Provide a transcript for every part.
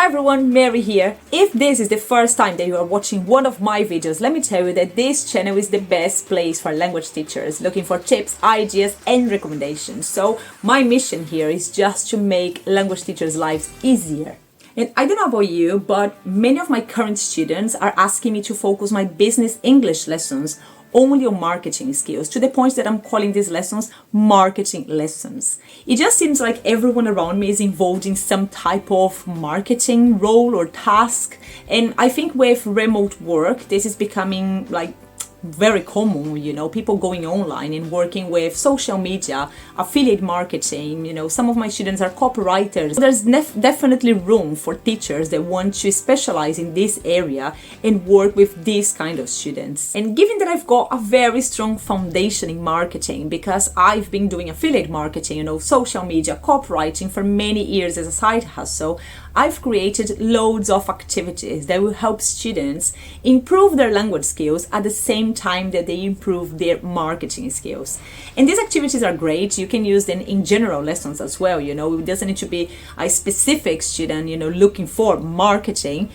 Hi everyone, Mary here. If this is the first time that you are watching one of my videos, let me tell you that this channel is the best place for language teachers looking for tips, ideas and recommendations. So my mission here is just to make language teachers' lives easier. And I don't know about you, but many of my current students are asking me to focus my business English lessons only on marketing skills, to the point that I'm calling these lessons marketing lessons. It just seems like everyone around me is involved in some type of marketing role or task. And I think with remote work, this is becoming like very common, people going online and working with social media, affiliate marketing, some of my students are copywriters. There's definitely room for teachers that want to specialize in this area and work with these kind of students. And given that I've got a very strong foundation in marketing, because I've been doing affiliate marketing, social media, copywriting for many years as a side hustle, I've created loads of activities that will help students improve their language skills at the same time that they improve their marketing skills. And these activities are great. You can use them in general lessons as well. It doesn't need to be a specific student, looking for marketing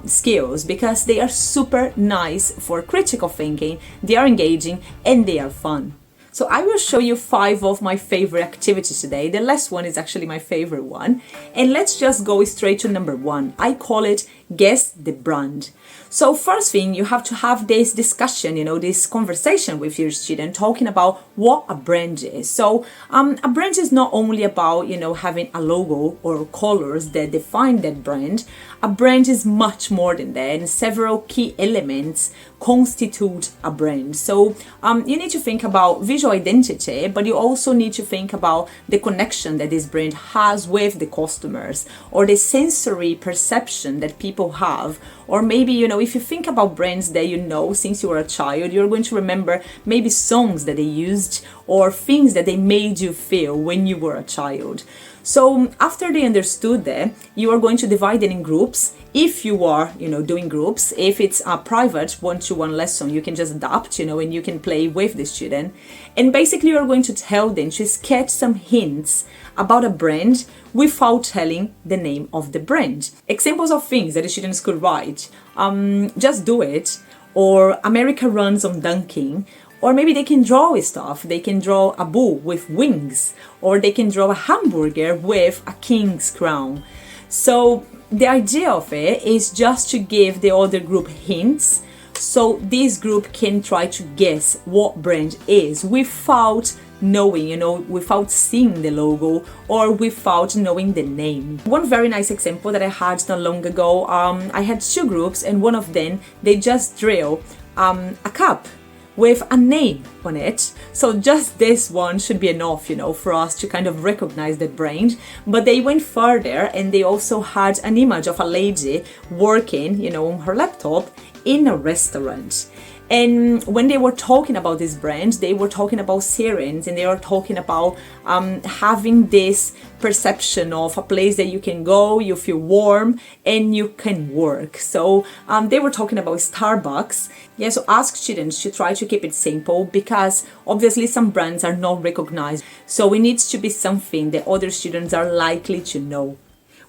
skills, because they are super nice for critical thinking, they are engaging and they are fun. So I will show you 5 of my favorite activities today. The last one is actually my favorite one. And let's just go straight to number 1. I call it Guess the Brand. So first thing, you have to have this discussion, this conversation with your student, talking about what a brand is. So a brand is not only about, having a logo or colors that define that brand. A brand is much more than that, and several key elements constitute a brand. So you need to think about visual identity, but you also need to think about the connection that this brand has with the customers, or the sensory perception that people have. Or maybe, if you think about brands that since you were a child, you're going to remember maybe songs that they used or things that they made you feel when you were a child. So after they understood that, you are going to divide it in groups. If you are, doing groups, if it's a private one-to-one lesson, you can just adapt, and you can play with the student. And basically you're going to tell them to sketch some hints about a brand without telling the name of the brand. Examples of things that the students could write. Just do it. Or America runs on dunking. Or maybe they can draw stuff. They can draw a bull with wings. Or they can draw a hamburger with a king's crown. So the idea of it is just to give the other group hints, so this group can try to guess what brand is without knowing, without seeing the logo or without knowing the name. One very nice example that I had not long ago, I had 2 groups, and one of them, they just drew a cup with a name on it. So just this one should be enough, for us to kind of recognize that brand. But they went further, and they also had an image of a lady working, on her laptop in a restaurant. And when they were talking about this brand, they were talking about sirens, and they were talking about having this perception of a place that you can go, you feel warm, and you can work. So they were talking about Starbucks. Yeah, so ask students to try to keep it simple, because obviously some brands are not recognized. So it needs to be something that other students are likely to know.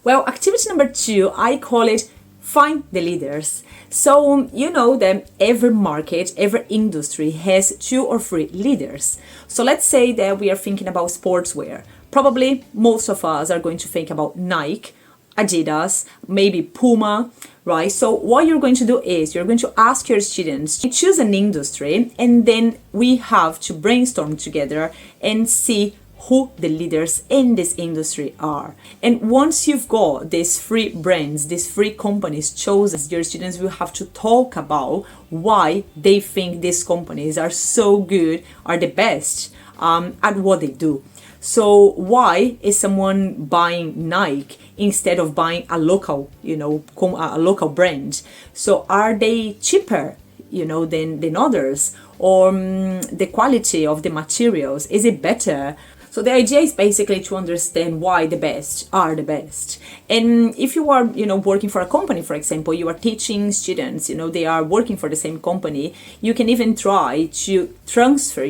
Well, activity number 2, I call it Find the Leaders. So that every market, every industry has 2 or 3 leaders. So let's say that we are thinking about sportswear. Probably most of us are going to think about Nike, Adidas, maybe Puma, right? So what you're going to do is you're going to ask your students to choose an industry, and then we have to brainstorm together and see who the leaders in this industry are. And once you've got these 3 brands, these 3 companies chosen, your students will have to talk about why they think these companies are so good, are the best at what they do. So why is someone buying Nike instead of buying a local, a local brand? So are they cheaper, than others? Or the quality of the materials, is it better? So the idea is basically to understand why the best are the best. And if you are, working for a company, for example, you are teaching students, they are working for the same company, you can even try to transfer,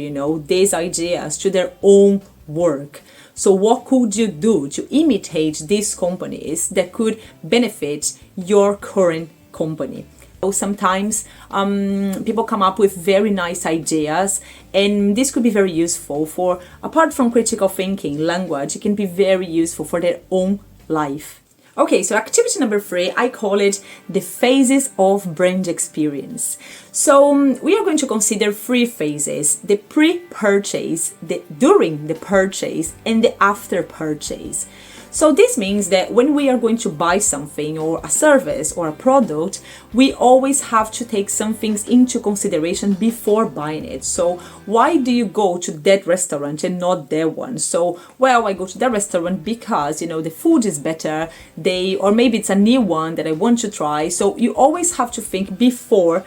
these ideas to their own work. So what could you do to imitate these companies that could benefit your current company? So sometimes people come up with very nice ideas, and this could be very useful for, apart from critical thinking, language, it can be very useful for their own life. Okay, so activity number 3, I call it the phases of brand experience. So we are going to consider 3 phases: the pre-purchase, the during the purchase, and the after purchase. So this means that when we are going to buy something or a service or a product, we always have to take some things into consideration before buying it. So why do you go to that restaurant and not that one? So, well, I go to that restaurant because, the food is better, or maybe it's a new one that I want to try. So you always have to think before,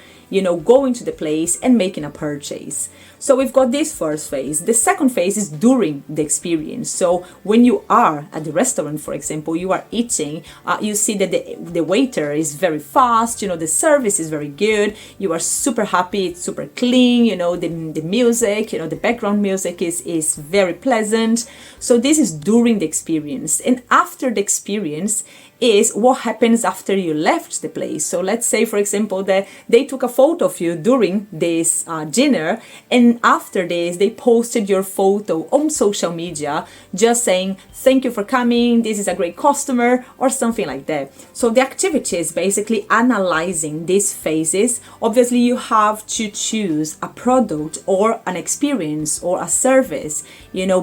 going to the place and making a purchase. So we've got this first phase. The second phase is during the experience. So when you are at the restaurant, for example, you are eating, you see that the waiter is very fast, the service is very good, you are super happy, it's super clean, the music, the background music is very pleasant. So this is during the experience. And after the experience is what happens after you left the place. So let's say, for example, that they took a photo of you during this dinner, and after this they posted your photo on social media just saying thank you for coming, this is a great customer, or something like that. So the activity is basically analyzing these phases. Obviously you have to choose a product or an experience or a service,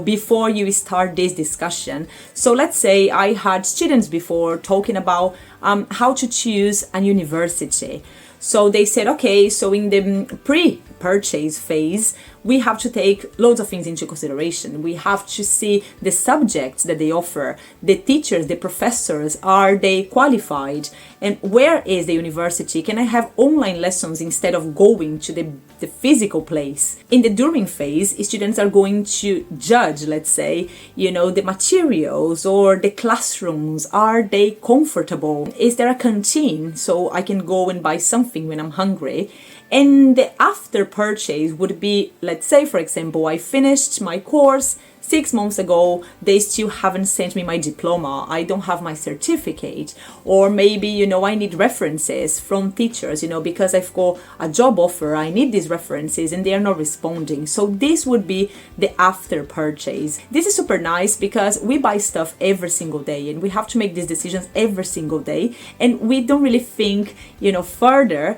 before you start this discussion. So let's say I had students before talking about how to choose a university. So they said, okay, so in the pre-purchase phase, we have to take loads of things into consideration. We have to see the subjects that they offer, the teachers, the professors, are they qualified? And where is the university? Can I have online lessons instead of going to the physical place? In the during phase, students are going to judge, let's say, the materials or the classrooms. Are they comfortable? Is there a canteen so I can go and buy something when I'm hungry? And the after purchase would be, let's say, for example, I finished my course 6 months ago, they still haven't sent me my diploma, I don't have my certificate, or maybe, I need references from teachers, because I've got a job offer, I need these references and they are not responding. So this would be the after purchase. This is super nice because we buy stuff every single day and we have to make these decisions every single day, and we don't really think, further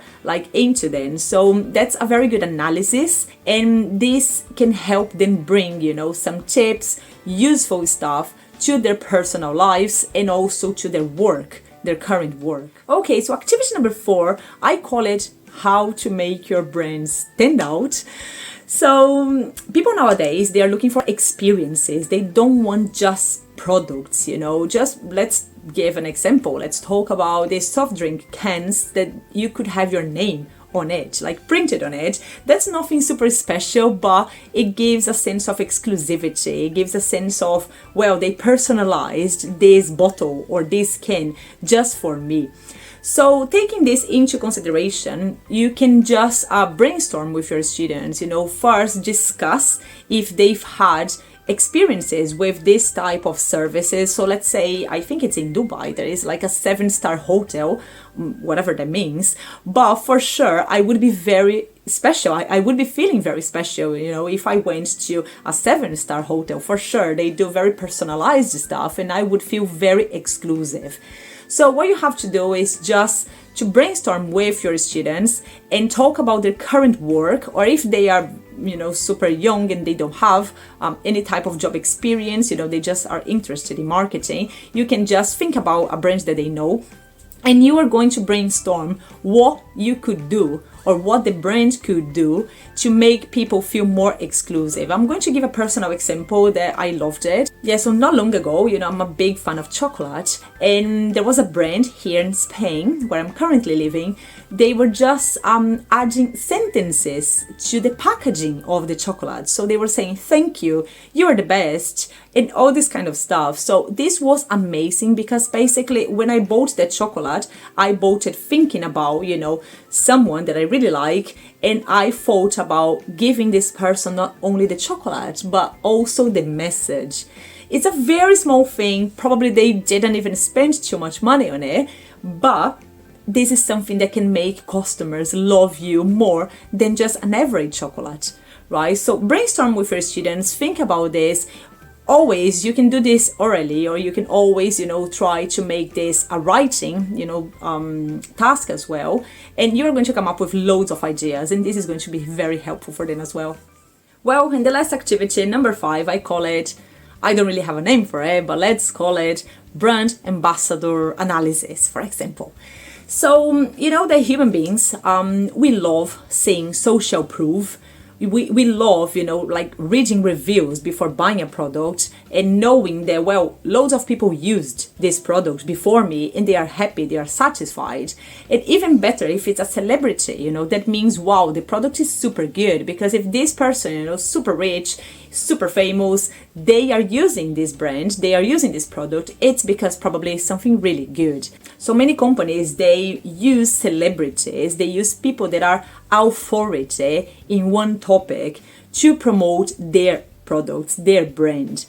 into them. So that's a very good analysis, and this can help them bring, some tips, useful stuff to their personal lives and also to their work, their current work. Okay, so activity number 4, I call it how to make your brand stand out. So people nowadays, they are looking for experiences. They don't want just products, just let's give an example. Let's talk about these soft drink cans that you could have your name on it, like printed on it. That's nothing super special, but it gives a sense of exclusivity. It gives a sense of, well, they personalized this bottle or this can just for me. So taking this into consideration, you can just brainstorm with your students, first discuss if they've had experiences with this type of services. So let's say, I think it's in Dubai, there is like a 7-star hotel, whatever that means, but for sure I would be very special. I would be feeling very special, if I went to a 7-star hotel. For sure they do very personalized stuff and I would feel very exclusive. So what you have to do is just to brainstorm with your students and talk about their current work, or if they are super young and they don't have any type of job experience, they just are interested in marketing, you can just think about a brand that they know, and you are going to brainstorm what you could do or what the brand could do to make people feel more exclusive. I'm going to give a personal example that I loved it. Yeah, so not long ago, I'm a big fan of chocolate, and there was a brand here in Spain, where I'm currently living. They were just adding sentences to the packaging of the chocolate. So they were saying, thank you, you are the best, and all this kind of stuff. So this was amazing because basically when I bought that chocolate, I bought it thinking about, someone that I really like, and I thought about giving this person not only the chocolate, but also the message. It's a very small thing. Probably they didn't even spend too much money on it, but this is something that can make customers love you more than just an average chocolate, right? So brainstorm with your students, think about this. Always, you can do this orally, or you can always, try to make this a writing, task as well. And you're going to come up with loads of ideas, and this is going to be very helpful for them as well. Well, in the last activity, number 5, I call it, I don't really have a name for it, but let's call it brand ambassador analysis, for example. So, the human beings, we love seeing social proof. We love, like reading reviews before buying a product and knowing that, well, loads of people used this product before me and they are happy, they are satisfied. And even better, if it's a celebrity, that means, wow, the product is super good, because if this person, super rich, super famous, they are using this brand, they are using this product, it's because probably something really good. So many companies, they use celebrities, they use people that are authority in one topic to promote their products, their brand,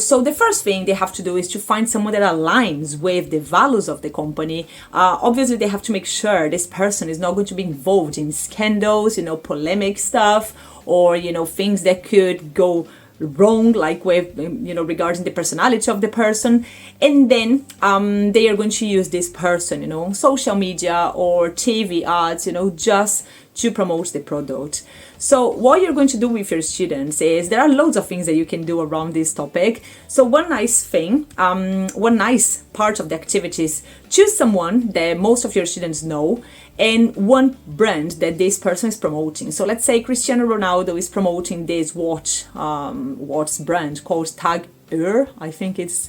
So the first thing they have to do is to find someone that aligns with the values of the company. Obviously, they have to make sure this person is not going to be involved in scandals, polemic stuff, or, things that could go wrong, like with, regarding the personality of the person. And then they are going to use this person, on social media or TV ads, just to promote the product. So what you're going to do with your students is, there are loads of things that you can do around this topic. So one nice thing, one nice part of the activity is choose someone that most of your students know and one brand that this person is promoting. So let's say Cristiano Ronaldo is promoting this watch brand called Tag Heuer, I think it's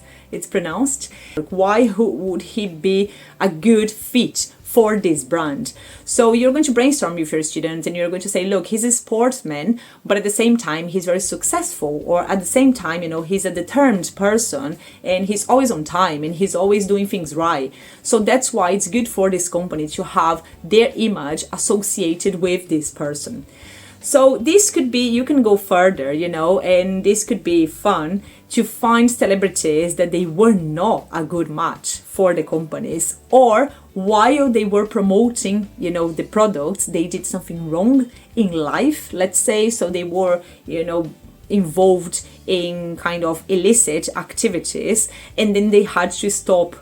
pronounced. Why would he be a good fit for this brand? So you're going to brainstorm with your students and you're going to say, look, he's a sportsman, but at the same time, he's very successful. Or at the same time, he's a determined person and he's always on time and he's always doing things right. So that's why it's good for this company to have their image associated with this person. So this could be, you can go further, and this could be fun to find celebrities that they were not a good match for the companies, or while they were promoting, the products, they did something wrong in life, let's say. So they were, involved in kind of illicit activities, and then they had to stop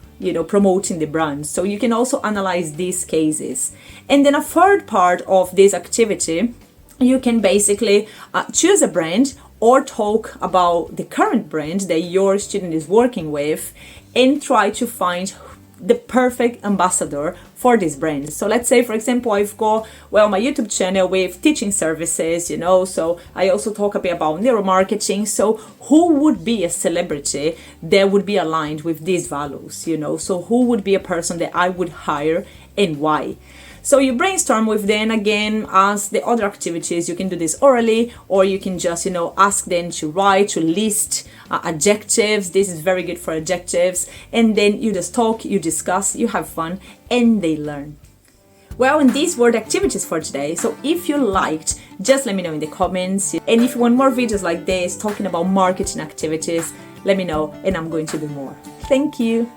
promoting the brand. So you can also analyze these cases. And then a third part of this activity, you can basically choose a brand or talk about the current brand that your student is working with and try to find the perfect ambassador for this brand. So let's say, for example, I've got, my YouTube channel with teaching services, so I also talk a bit about neuromarketing. So who would be a celebrity that would be aligned with these values, So who would be a person that I would hire and why? So you brainstorm with them again. As the other activities, you can do this orally, or you can just, ask them to write, to list adjectives. This is very good for adjectives. And then you just talk, you discuss, you have fun, and they learn. Well, and these were the activities for today. So if you liked, just let me know in the comments. And if you want more videos like this, talking about marketing activities, let me know and I'm going to do more. Thank you.